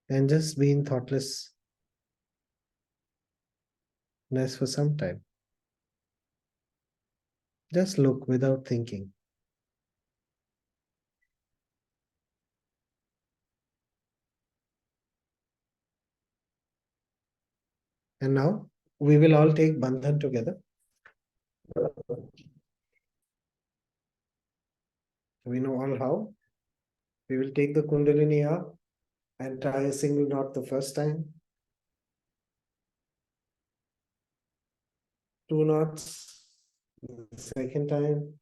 and just be in thoughtlessness for some time. Just look without thinking. And now we will all take bandhan together. We know all how. We will take the kundalini up and tie a single knot the first time. 2 knots the second time.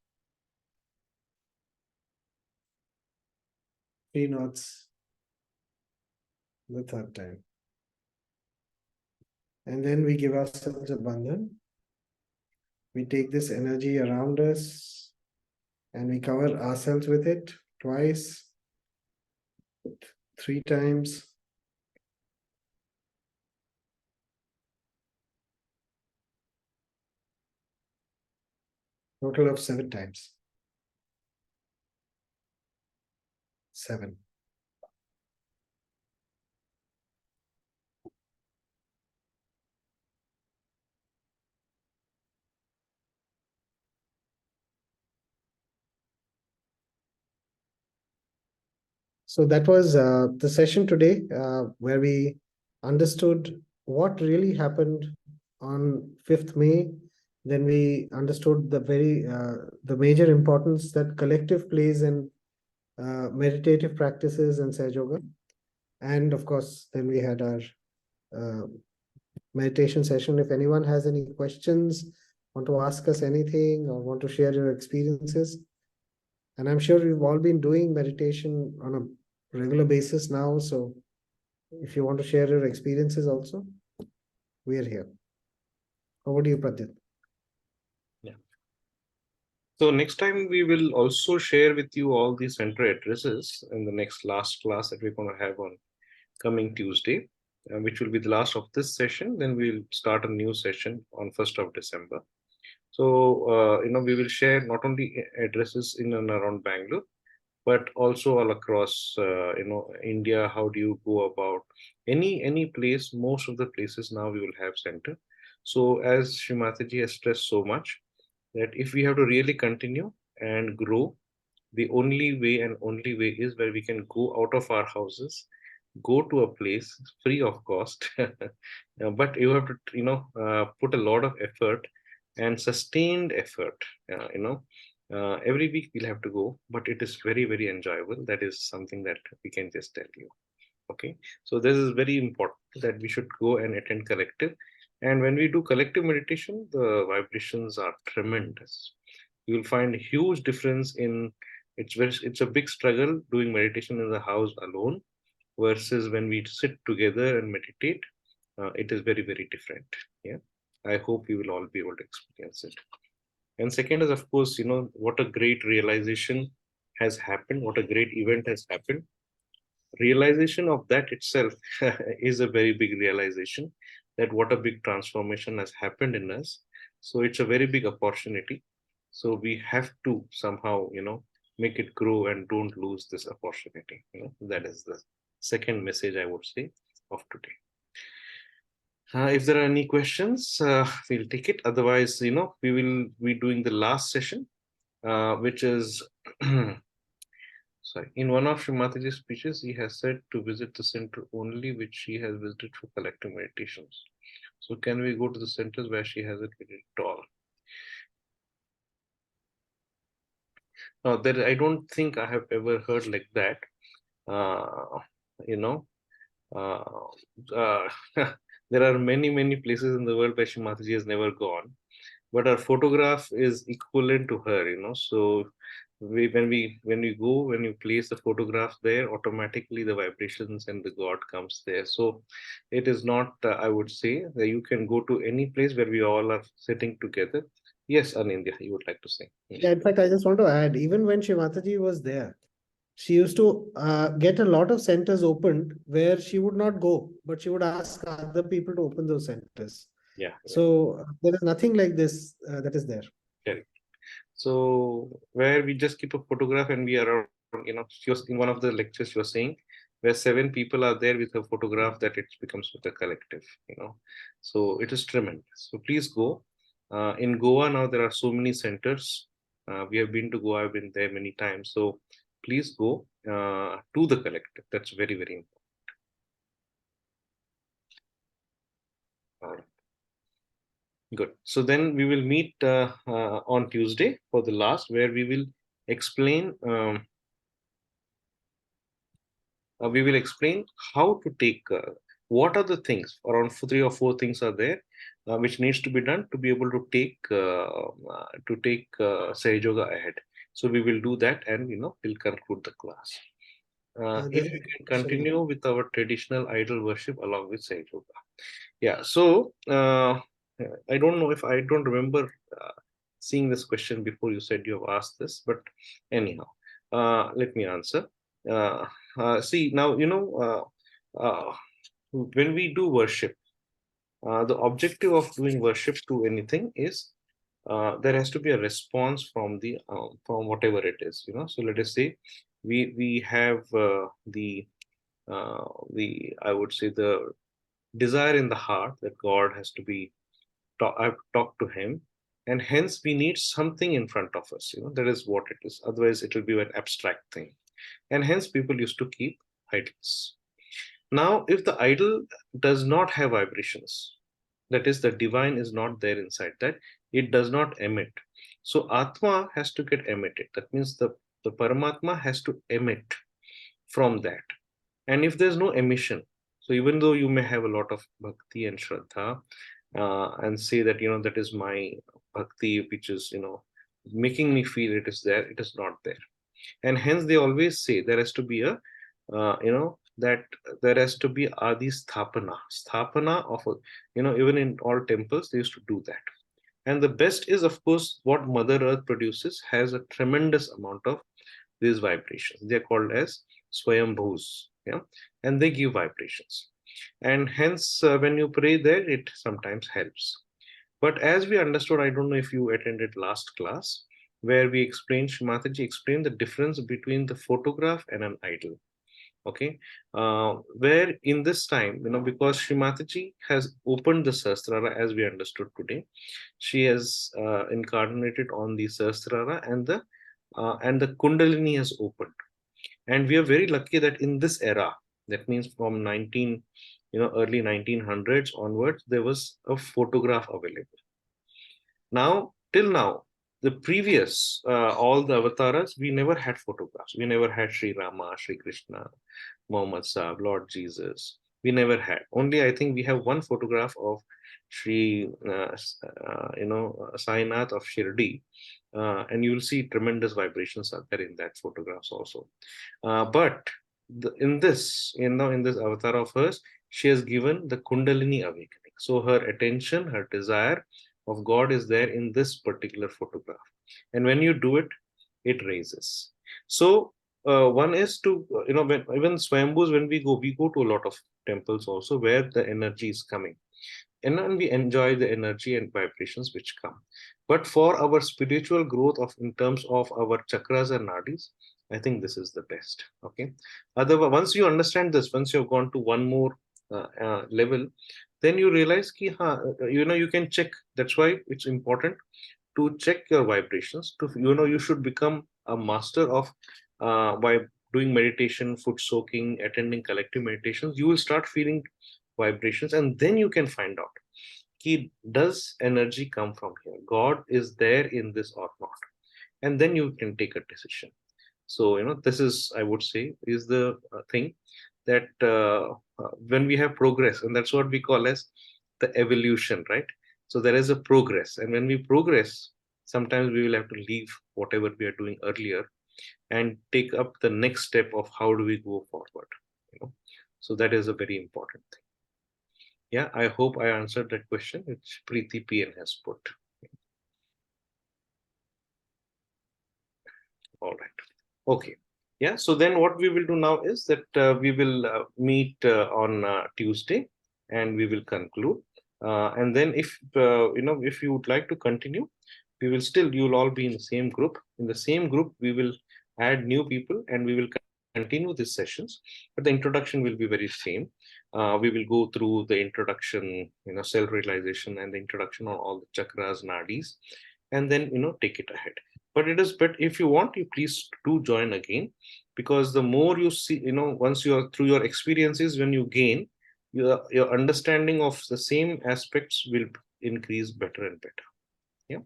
3 knots the third time. And then we give ourselves a bandhan. We take this energy around us and we cover ourselves with it twice, 3 times. Total of 7 times. 7. So that was the session today where we understood what really happened on 5th May. Then we understood the major importance that collective plays in meditative practices and Sahaja Yoga. And of course, then we had our uh, meditation session. If anyone has any questions, want to ask us anything, or want to share your experiences, and I'm sure we've all been doing meditation on a regular basis now. So if you want to share your experiences also, we are here. Over to you, Pradyut. Yeah. So next time we will also share with you all the center addresses in the next last class that we're going to have on coming Tuesday, which will be the last of this session. Then we'll start a new session on 1st of December. So, we will share not only addresses in and around Bangalore, but also all across, India. How do you go about any place? Most of the places now we will have center. So as Shrimataji has stressed so much, that if we have to really continue and grow, the only way is where we can go out of our houses, go to a place free of cost, but you have to, put a lot of effort and sustained effort. Every week we'll have to go, but it is very, very enjoyable. That is something that we can just tell you. Okay, so this is very important that we should go and attend collective. And when we do collective meditation, the vibrations are tremendous. You will find a huge difference in it's a big struggle doing meditation in the house alone versus when we sit together and meditate. It is very, very different. Yeah, I hope you will all be able to experience it. And second is, of course, what a great realization has happened, what a great event has happened. Realization of that itself is a very big realization, that what a big transformation has happened in us. So it's a very big opportunity. So we have to somehow, make it grow and don't lose this opportunity. That is the second message I would say of today. If there are any questions, we'll take it. Otherwise, we will be doing the last session, which is sorry. In one of Srimataji's speeches, he has said to visit the center only which she has visited for collective meditations. So can we go to the centers where she hasn't visited at all? There, I don't think I have ever heard like that. Uh, you know, uh, uh, there are many, many places in the world where Srimataji has never gone, but our photograph is equivalent to her. So when you place the photograph there, automatically the vibrations and the god comes there. So it is not, I would say that you can go to any place where we all are sitting together. Yes, Anindya, you would like to say. Yeah, in fact, I just want to add, even when Shivataji was there, she used to get a lot of centers opened where she would not go, but she would ask other people to open those centers. Yeah. So there is nothing like this that is there. Correct. So where we just keep a photograph and we are, she was in one of the lectures she was saying, where 7 people are there with a photograph, that it becomes with a collective, So it is tremendous. So please go. In Goa now there are so many centers. We have been to Goa, I've been there many times. So please go to the collective. That's very, very important. All right. Good. So then we will meet on Tuesday for the last, where we will explain how to take what are the things, around 3 or 4 things are there which needs to be done to be able to take Sahaja Yoga ahead. So we will do that, and we'll conclude the class. This If is we can question. continue with our traditional idol worship along with Sai Yoga. Yeah, so I don't know if I don't remember seeing this question before. You said you have asked this, but anyhow, let me answer. Uh, See, now, when we do worship, the objective of doing worship to anything is there has to be a response from the from whatever it is, So let us say we have the I would say the desire in the heart that God has to be I've talked to him, and hence we need something in front of us. That is what it is. Otherwise, it will be an abstract thing, and hence people used to keep idols. Now, if the idol does not have vibrations, that is, the divine is not there inside that, it does not emit. So Atma has to get emitted. That means the Paramatma has to emit from that. And if there's no emission, so even though you may have a lot of bhakti and shraddha, and say that, that is my bhakti, which is, making me feel it is there, it is not there. And hence they always say there has to be a, that there has to be adi sthapana of a, even in all temples, they used to do that. And the best is, of course, what Mother Earth produces has a tremendous amount of these vibrations. They're called as swayambhus, yeah, and they give vibrations. And hence, when you pray there, it sometimes helps. But as we understood, I don't know if you attended last class, where we explained, Shrimataji explained the difference between the photograph and an idol. Okay, where in this time, because Shrimataji has opened the Sahasrara as we understood today, she has incarnated on the Sahasrara, and the Kundalini has opened. And we are very lucky that in this era, that means from early 1900s onwards, there was a photograph available. Now, till now, the previous, all the avatars, we never had photographs. We never had Sri Rama, Sri Krishna, Muhammad Saab, Lord Jesus. We never had. Only I think we have one photograph of Sri, Sainath of Shirdi, and you will see tremendous vibrations are there in that photographs also. But in this avatar of hers, she has given the Kundalini awakening. So her attention, her desire of God is there in this particular photograph. And when you do it, it raises. So one is to, when even Swambhus, when we go to a lot of temples also where the energy is coming. And then we enjoy the energy and vibrations which come. But for our spiritual growth of in terms of our chakras and nadis, I think this is the best. Okay. Otherwise, once you understand this, once you've gone to one more level, then you realize ki, you can check. That's why it's important to check your vibrations. You should become a master of by doing meditation, foot soaking, attending collective meditations. You will start feeling vibrations, and then you can find out ki, does energy come from here? God is there in this or not? And then you can take a decision. So, this is, I would say, is the thing that when we have progress, and that's what we call as the evolution, right? So there is a progress. And when we progress, sometimes we will have to leave whatever we are doing earlier and take up the next step of how do we go forward. So that is a very important thing. Yeah, I hope I answered that question which Preeti PN has put. All right. Okay. Yeah. So then what we will do now is that we will meet on Tuesday, and we will conclude. And then if you would like to continue, you'll all be in the same group. In the same group, we will add new people, and we will continue these sessions, but the introduction will be very same. We will go through the introduction, self-realization, and the introduction on all the chakras, nadis, and then, take it ahead. But it is better if you want, you please do join again, because the more you see, once you are through your experiences, when you gain, your understanding of the same aspects will increase better and better. Yeah.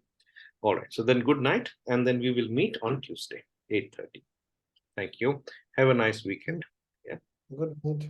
All right. So then good night, and then we will meet on Tuesday, 8:30. Thank you. Have a nice weekend. Yeah. Good night.